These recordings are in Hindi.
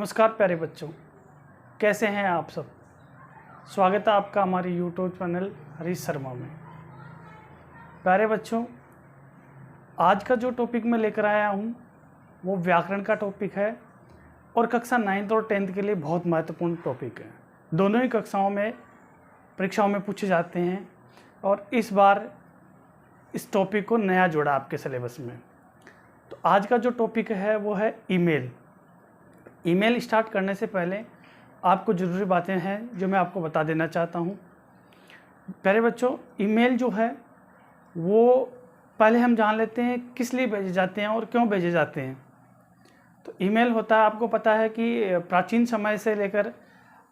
नमस्कार प्यारे बच्चों, कैसे हैं आप सब। स्वागत है आपका हमारे यूट्यूब चैनल हरीश शर्मा में। प्यारे बच्चों, आज का जो टॉपिक मैं लेकर आया हूँ वो व्याकरण का टॉपिक है और कक्षा 9th और 10th के लिए बहुत महत्वपूर्ण टॉपिक है। दोनों ही कक्षाओं में परीक्षाओं में पूछे जाते हैं और इस बार इस टॉपिक को नया जोड़ा आपके सिलेबस में। तो आज का जो टॉपिक है वो है ईमेल। ईमेल स्टार्ट करने से पहले आपको ज़रूरी बातें हैं जो मैं आपको बता देना चाहता हूँ। प्यारे बच्चों, ईमेल जो है वो पहले हम जान लेते हैं किस लिए भेजे जाते हैं और क्यों भेजे जाते हैं। तो ईमेल होता है, आपको पता है कि प्राचीन समय से लेकर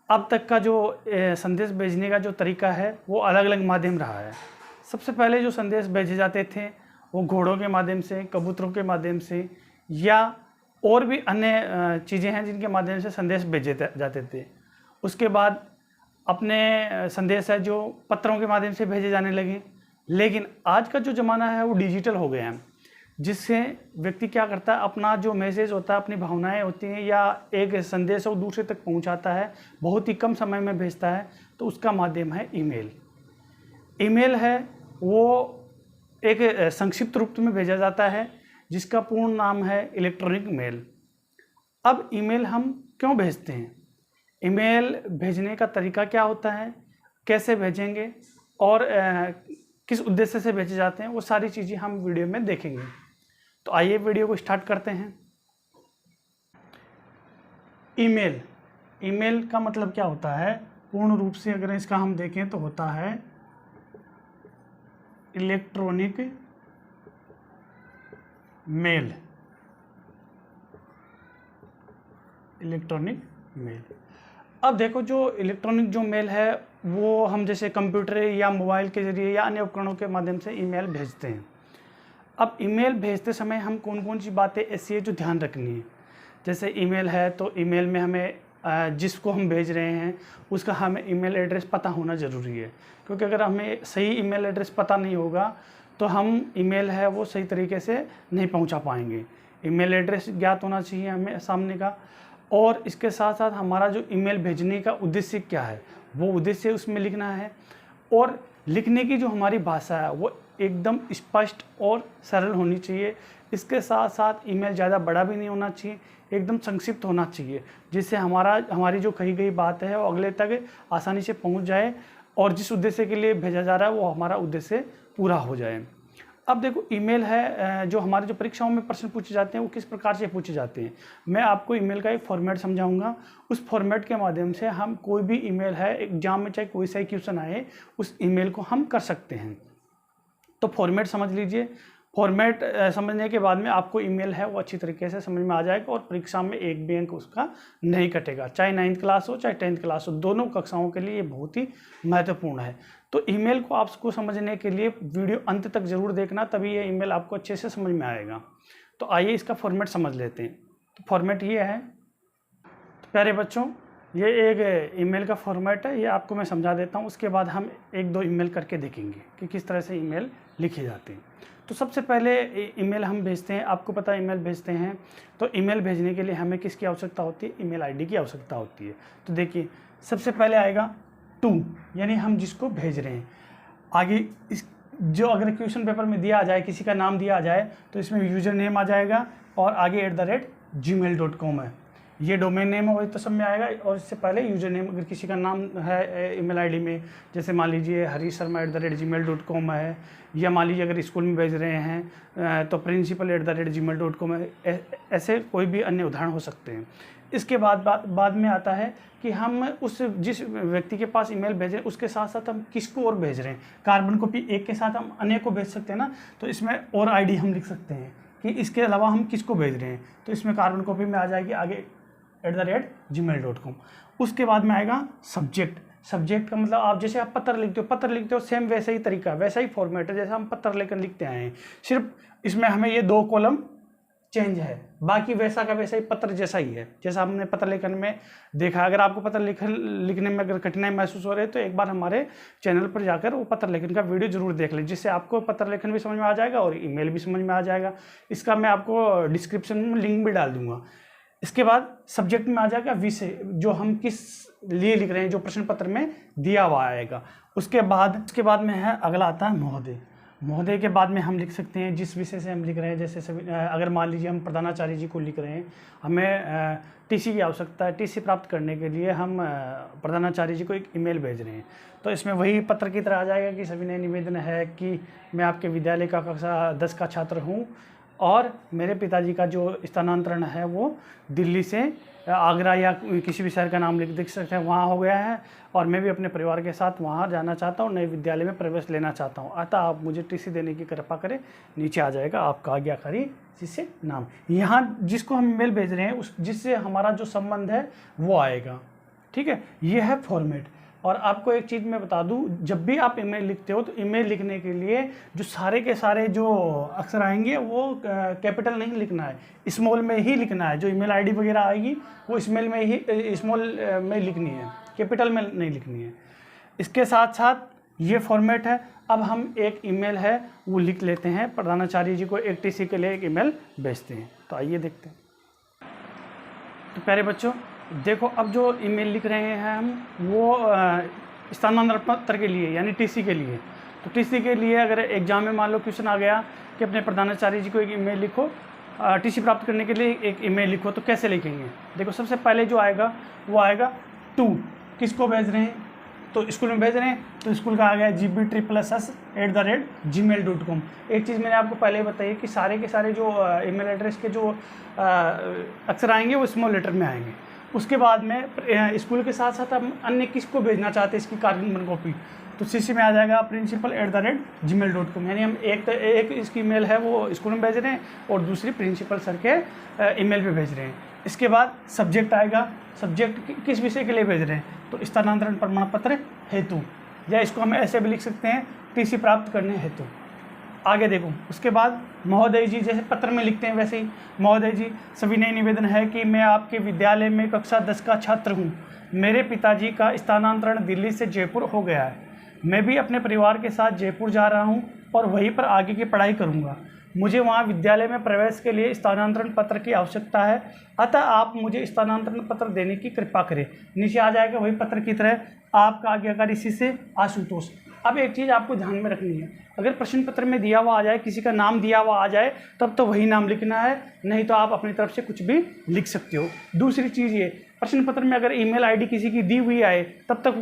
अब तक का जो संदेश भेजने का जो तरीका है वो अलग अलग माध्यम रहा है। सबसे पहले जो संदेश भेजे जाते थे वो घोड़ों के माध्यम से, कबूतरों के माध्यम से या और भी अन्य चीज़ें हैं जिनके माध्यम से संदेश भेजे जाते थे। उसके बाद अपने संदेश है जो पत्रों के माध्यम से भेजे जाने लगे। लेकिन आज का जो ज़माना है वो डिजिटल हो गया है, जिससे व्यक्ति क्या करता है, अपना जो मैसेज होता है, अपनी भावनाएं होती हैं या एक संदेश वो दूसरे तक पहुंचाता है, बहुत ही कम समय में भेजता है। तो उसका माध्यम है ईमेल। ईमेल है वो एक संक्षिप्त रूप में भेजा जाता है जिसका पूर्ण नाम है इलेक्ट्रॉनिक मेल। अब ईमेल हम क्यों भेजते हैं, ईमेल भेजने का तरीका क्या होता है, कैसे भेजेंगे और किस उद्देश्य से भेजे जाते हैं, वो सारी चीज़ें हम वीडियो में देखेंगे। तो आइए वीडियो को स्टार्ट करते हैं। ईमेल, ईमेल का मतलब क्या होता है, पूर्ण रूप से अगर इसका हम देखें तो होता है इलेक्ट्रॉनिक मेल। Electronic mail. अब देखो, जो इलेक्ट्रॉनिक जो मेल है वो हम जैसे कंप्यूटर या मोबाइल के ज़रिए या अन्य उपकरणों के माध्यम से ईमेल भेजते हैं। अब ईमेल भेजते समय हम कौन कौन सी बातें ऐसी है जो ध्यान रखनी है। जैसे ईमेल है तो ईमेल में हमें जिसको हम भेज रहे हैं उसका हमें ईमेल एड्रेस पता होना ज़रूरी है, क्योंकि अगर हमें सही ईमेल एड्रेस पता नहीं होगा तो हम ईमेल है वो सही तरीके से नहीं पहुंचा पाएंगे। ईमेल एड्रेस ज्ञात होना चाहिए हमें सामने का, और इसके साथ साथ हमारा जो ईमेल भेजने का उद्देश्य क्या है वो उद्देश्य उसमें लिखना है। और लिखने की जो हमारी भाषा है वो एकदम स्पष्ट और सरल होनी चाहिए। इसके साथ साथ ईमेल ज़्यादा बड़ा भी नहीं होना चाहिए, एकदम संक्षिप्त होना चाहिए, जिससे हमारी जो कही गई बात है वो अगले तक आसानी से पहुंच जाए और जिस उद्देश्य के लिए भेजा जा रहा है वो हमारा उद्देश्य पूरा हो जाए। अब देखो, ईमेल है जो हमारे जो परीक्षाओं में प्रश्न पूछे जाते हैं वो किस प्रकार से पूछे जाते हैं। मैं आपको ईमेल का एक फॉर्मेट समझाऊंगा। उस फॉर्मेट के माध्यम से हम कोई भी ईमेल है एग्जाम में चाहे कोई सा क्वेश्चन आए उस ईमेल को हम कर सकते हैं। तो फॉर्मेट समझ लीजिए। फॉर्मेट समझने के बाद में आपको ईमेल है वो अच्छी तरीके से समझ में आ जाएगा और परीक्षा में एक भी अंक उसका नहीं कटेगा, चाहे 9th क्लास हो चाहे 10th क्लास हो, दोनों कक्षाओं के लिए ये बहुत ही महत्वपूर्ण है। तो ईमेल को आपको समझने के लिए वीडियो अंत तक जरूर देखना, तभी ये ईमेल आपको अच्छे से समझ में आएगा। तो आइए इसका फॉर्मेट समझ लेते हैं। तो फॉर्मेट ये है। तो प्यारे बच्चों, ये एक ईमेल का फॉर्मेट है, ये आपको मैं समझा देता हूँ। उसके बाद हम एक दो ईमेल करके देखेंगे कि किस तरह से ईमेल लिखे जाते हैं। तो सबसे पहले ईमेल हम भेजते हैं, आपको पता है ईमेल भेजते हैं तो ईमेल भेजने के लिए हमें किसकी आवश्यकता होती है, ईमेल आईडी की आवश्यकता होती है। तो देखिए, सबसे पहले आएगा टू, यानी हम जिसको भेज रहे हैं। आगे इस जो अगर क्वेश्चन पेपर में दिया आ जाए, किसी का नाम दिया आ जाए तो इसमें यूज़र नेम आ जाएगा और आगे @gmail.com है, ये डोमेन नेम है, वही तो सब में आएगा। और इससे पहले यूज़र नेम, अगर किसी का नाम है ईमेल आईडी में, जैसे मान लीजिए हरीश शर्मा @gmail.com है, या मान लीजिए अगर स्कूल में भेज रहे हैं तो प्रिंसिपल @gmail.com है। ऐसे कोई भी अन्य उदाहरण हो सकते हैं। इसके बाद में आता है कि हम जिस व्यक्ति के पास ईमेल भेज रहे हैं उसके साथ साथ हम किसको और भेज रहे हैं। कार्बन कॉपी एक के साथ हम अन्य को भेज सकते हैं ना, तो इसमें और आईडी हम लिख सकते हैं कि इसके अलावा हम किसको भेज रहे हैं। तो इसमें कार्बन कॉपी में आ जाएगी आगे @gmail.com। उसके बाद में आएगा सब्जेक्ट। सब्जेक्ट का मतलब आप जैसे आप पत्र लिखते हो सेम वैसा ही तरीका, वैसा ही फॉर्मेट है जैसा हम पत्र लेकर लिखते आए हैं। सिर्फ इसमें हमें ये 2 कॉलम चेंज है, बाकी वैसा का वैसा ही पत्र जैसा ही है, जैसा हमने पत्र लेखन में देखा। अगर आपको पत्र लिखने में अगर कठिनाई महसूस हो रही है तो एक बार हमारे चैनल पर जाकर वो पत्र लेखन का वीडियो जरूर देख लें, जिससे आपको पत्र लेखन भी समझ में आ जाएगा और ईमेल भी समझ में आ जाएगा। इसका मैं आपको डिस्क्रिप्शन में लिंक भी डाल दूंगा। इसके बाद सब्जेक्ट में आ जाएगा विषय, जो हम किस लिए लिख रहे हैं, जो प्रश्न पत्र में दिया हुआ आएगा। उसके बाद में है, अगला आता है महोदय। महोदय के बाद में हम लिख सकते हैं जिस विषय से हम लिख रहे हैं। जैसे सभी, अगर मान लीजिए हम प्रधानाचार्य जी को लिख रहे हैं, हमें टीसी की आवश्यकता है। टीसी प्राप्त करने के लिए हम प्रधानाचार्य जी को एक ईमेल भेज रहे हैं, तो इसमें वही पत्र की तरह आ जाएगा कि सविनय निवेदन है कि मैं आपके विद्यालय का कक्षा 10 का छात्र हूँ और मेरे पिताजी का जो स्थानांतरण है वो दिल्ली से आगरा या किसी भी शहर का नाम लिख सकते हैं, वहाँ हो गया है, और मैं भी अपने परिवार के साथ वहाँ जाना चाहता हूँ, नए विद्यालय में प्रवेश लेना चाहता हूँ, अतः आप मुझे टीसी देने की कृपा करें। नीचे आ जाएगा आपका आज्ञाकारी जिससे नाम, यहाँ जिसको हम ईमेल भेज रहे हैं उस जिससे हमारा जो संबंध है वो आएगा। ठीक है, ये है फॉर्मेट। और आपको एक चीज़ मैं बता दूं, जब भी आप ईमेल लिखते हो तो ईमेल लिखने के लिए जो सारे के सारे जो अक्षर आएंगे वो कैपिटल नहीं लिखना है, स्मॉल में ही लिखना है। जो ईमेल आईडी वगैरह आएगी वो स्मॉल में लिखनी है, कैपिटल में नहीं लिखनी है। इसके साथ साथ ये फॉर्मेट है। अब हम एक ईमेल है वो लिख लेते हैं, प्रधानाचार्य जी को एक टीसी के लिए एक ईमेल भेजते हैं। तो आइए देखते हैं। तो प्यारे बच्चों देखो, अब जो ईमेल लिख रहे हैं हम वो स्थानांतरण पत्र के लिए यानी टीसी के लिए। तो टीसी के लिए अगर एग्जाम में मान लो क्वेश्चन आ गया कि अपने प्रधानाचार्य जी को एक ईमेल लिखो, टीसी प्राप्त करने के लिए एक ईमेल लिखो, तो कैसे लिखेंगे? देखो, सबसे पहले जो आएगा वो आएगा टू, किसको भेज रहे हैं? तो स्कूल में भेज रहे हैं, तो स्कूल का आ गया gb+s@gmail.com। एक चीज़ मैंने आपको पहले बताई कि सारे के सारे जो ईमेल एड्रेस के जो अक्षर आएंगे वो स्मॉल लेटर में आएंगे। उसके बाद में स्कूल के साथ साथ हम अन्य किसको भेजना चाहते हैं इसकी कार्यान्वयन कॉपी, तो सीसी में आ जाएगा principal@gmail.com। यानी हम एक इसकी ईमेल है वो स्कूल में भेज रहे हैं और दूसरी प्रिंसिपल सर के ईमेल पे भेज रहे हैं। इसके बाद सब्जेक्ट आएगा, सब्जेक्ट किस विषय के लिए भेज रहे हैं, तो स्थानांतरण प्रमाण पत्र हेतु, या इसको हम ऐसे भी लिख सकते हैं टीसी प्राप्त करने हेतु। आगे देखो, उसके बाद महोदय जी, जैसे पत्र में लिखते हैं वैसे ही, महोदय जी सविनय निवेदन है कि मैं आपके विद्यालय में कक्षा 10 का छात्र हूँ। मेरे पिताजी का स्थानांतरण दिल्ली से जयपुर हो गया है। मैं भी अपने परिवार के साथ जयपुर जा रहा हूँ और वहीं पर आगे की पढ़ाई करूँगा। मुझे वहाँ विद्यालय में प्रवेश के लिए स्थानांतरण पत्र की आवश्यकता है, अतः आप मुझे स्थानांतरण पत्र देने की कृपा करें। नीचे आ जाएगा वही पत्र की तरह, आपका आज्ञाकारी शिष्य आशुतोष। अब एक चीज़ आपको ध्यान में रखनी है, अगर प्रश्न पत्र में दिया हुआ आ जाए, किसी का नाम दिया हुआ आ जाए, तब तो वही नाम लिखना है, नहीं तो आप अपनी तरफ से कुछ भी लिख सकते हो। दूसरी चीज़ ये, प्रश्न पत्र में अगर ईमेल आईडी किसी की दी हुई आए तब तक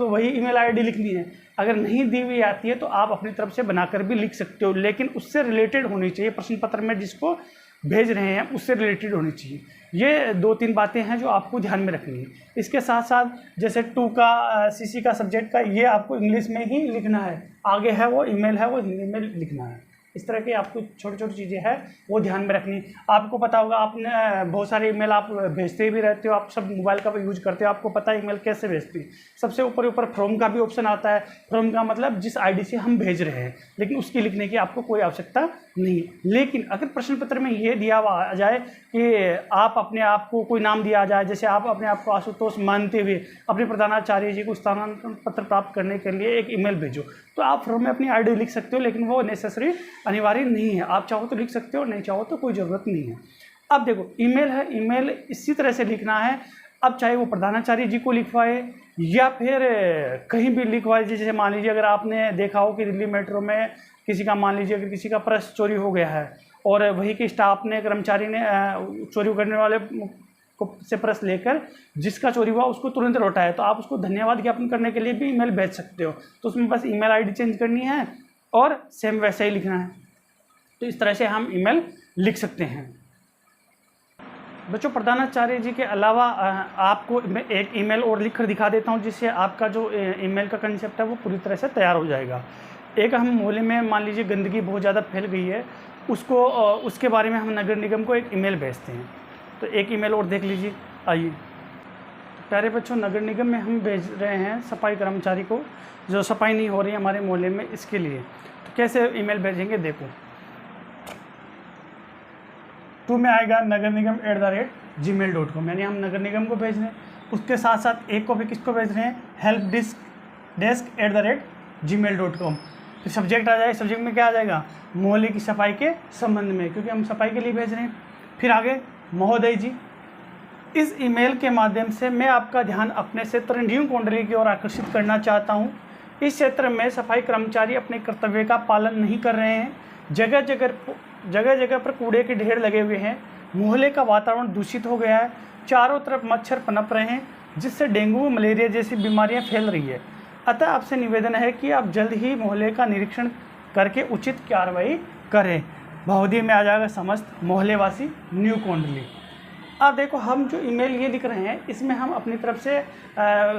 वही ईमेल आईडी लिखनी है। अगर नहीं दी हुई आती है तो आप अपनी तरफ से बनाकर भी लिख सकते हो, लेकिन उससे रिलेटेड होनी चाहिए, प्रश्न पत्र में जिसको भेज रहे हैं उससे रिलेटेड होनी चाहिए। ये 2-3 बातें हैं जो आपको ध्यान में रखनी है। इसके साथ साथ जैसे 2 का सीसी का सब्जेक्ट का, ये आपको इंग्लिश में ही लिखना है, आगे है वो ईमेल है वो हिंदी में लिखना है। इस तरह की आपको छोटी छोटी चीज़ें हैं वो ध्यान में रखनी। आपको पता होगा, आपने बहुत सारे ईमेल आप भेजते भी रहते हो, आप सब मोबाइल का यूज करते हो, आपको पता है ईमेल कैसे भेजते हैं। सबसे ऊपर फ्रॉम का भी ऑप्शन आता है। फ्रॉम का मतलब जिस आईडी से हम भेज रहे हैं, लेकिन उसकी लिखने की आपको कोई आवश्यकता नहीं है। लेकिन अगर प्रश्न पत्र में ये दिया हुआ आ जाए कि आप अपने आप को कोई नाम दिया जाए, जैसे आप अपने आप को आशुतोष मानते हुए अपने प्रधानाचार्य जी को स्थानांतरण पत्र प्राप्त करने के लिए एक ईमेल भेजो, तो आप फ्रॉम में अपनी आईडी लिख सकते हो, लेकिन वो नेसेसरी अनिवार्य नहीं है। आप चाहो तो लिख सकते हो, नहीं चाहो तो कोई ज़रूरत नहीं है। अब देखो, ईमेल है, ईमेल इसी तरह से लिखना है। अब चाहे वो प्रधानाचार्य जी को लिखवाए या फिर कहीं भी लिखवाए, जैसे मान लीजिए अगर आपने देखा हो कि दिल्ली मेट्रो में किसी का, मान लीजिए अगर किसी का पर्स चोरी हो गया है और वही के स्टाफ ने, कर्मचारी ने चोरी करने वाले से पर्स लेकर जिसका चोरी हुआ उसको तुरंत लौटाया, तो आप उसको धन्यवाद ज्ञापन करने के लिए भी ईमेल भेज सकते हो। तो उसमें बस ईमेल आईडी चेंज करनी है और सेम वैसे ही लिखना है। तो इस तरह से हम ईमेल लिख सकते हैं। बच्चों, प्रधानाचार्य जी के अलावा आपको मैं एक ईमेल और लिख कर दिखा देता हूं, जिससे आपका जो ईमेल का कंसेप्ट है वो पूरी तरह से तैयार हो जाएगा। एक, हम मोहल्ले में मान लीजिए गंदगी बहुत ज़्यादा फैल गई है, उसके बारे में हम नगर निगम को एक ईमेल भेजते हैं। तो एक ईमेल और देख लीजिए। आइए प्यारे बच्चों, नगर निगम में हम भेज रहे हैं सफाई कर्मचारी को, जो सफाई नहीं हो रही है हमारे मोहल्ले में, इसके लिए। तो कैसे ईमेल भेजेंगे, देखो। 2 में आएगा nagarnigam@gmail.com, यानी हम नगर निगम को भेज रहे हैं। उसके साथ साथ एक को भी किसको भेज रहे हैं, helpdesk@gmail.com। फिर सब्जेक्ट आ जाए, सब्जेक्ट में क्या आ जाएगा, मोहल्ले की सफाई के संबंध में, क्योंकि हम सफाई के लिए भेज रहे हैं। फिर आगे महोदय जी, इस ईमेल के माध्यम से मैं आपका ध्यान अपने क्षेत्र न्यू कुंडली की ओर आकर्षित करना चाहता हूं। इस क्षेत्र में सफाई कर्मचारी अपने कर्तव्य का पालन नहीं कर रहे हैं। जगह जगह पर कूड़े के ढेर लगे हुए हैं। मोहल्ले का वातावरण दूषित हो गया है। चारों तरफ मच्छर पनप रहे हैं, जिससे डेंगू मलेरिया जैसी बीमारियां फैल रही है। अतः आपसे निवेदन है कि आप जल्द ही मोहल्ले का निरीक्षण करके उचित कार्रवाई करें। बहुधी में आ जाएगा समस्त मोहल्ले वासी न्यू कुंडली। अब देखो, हम जो ईमेल ये लिख रहे हैं, इसमें हम अपनी तरफ से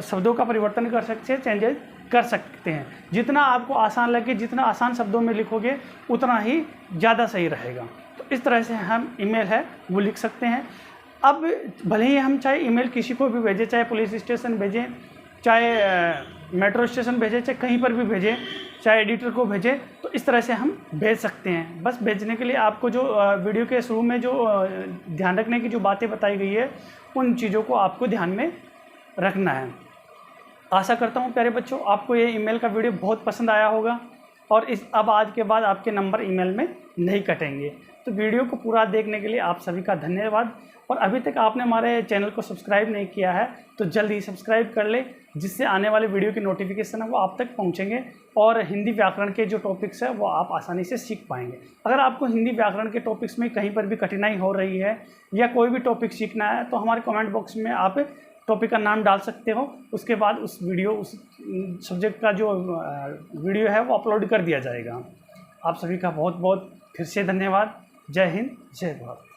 शब्दों का परिवर्तन कर सकते हैं, चेंजेस कर सकते हैं। जितना आपको आसान लगे, जितना आसान शब्दों में लिखोगे, उतना ही ज़्यादा सही रहेगा। तो इस तरह से हम ईमेल है वो लिख सकते हैं। अब भले ही हम चाहे ईमेल किसी को भी भेजें, चाहे पुलिस स्टेशन भेजें, चाहे मेट्रो स्टेशन भेजें, चाहे कहीं पर भी भेजें, चाहे एडिटर को भेजें, तो इस तरह से हम भेज सकते हैं। बस भेजने के लिए आपको जो वीडियो के शुरू में जो ध्यान रखने की जो बातें बताई गई है, उन चीज़ों को आपको ध्यान में रखना है। आशा करता हूँ प्यारे बच्चों, आपको ये ईमेल का वीडियो बहुत पसंद आया होगा और अब आज के बाद आपके नंबर ईमेल में नहीं कटेंगे। तो वीडियो को पूरा देखने के लिए आप सभी का धन्यवाद। और अभी तक आपने हमारे चैनल को सब्सक्राइब नहीं किया है तो जल्द ही सब्सक्राइब कर ले, जिससे आने वाले वीडियो की नोटिफिकेशन है वो आप तक पहुंचेंगे और हिंदी व्याकरण के जो टॉपिक्स है वो आप आसानी से सीख पाएंगे। अगर आपको हिंदी व्याकरण के टॉपिक्स में कहीं पर भी कठिनाई हो रही है या कोई भी टॉपिक सीखना है, तो हमारे कमेंट बॉक्स में आप टॉपिक का नाम डाल सकते हो। उसके बाद उस सब्जेक्ट का जो वीडियो है वो अपलोड कर दिया जाएगा। आप सभी का बहुत बहुत फिर से धन्यवाद। जय हिंद, जय भारत।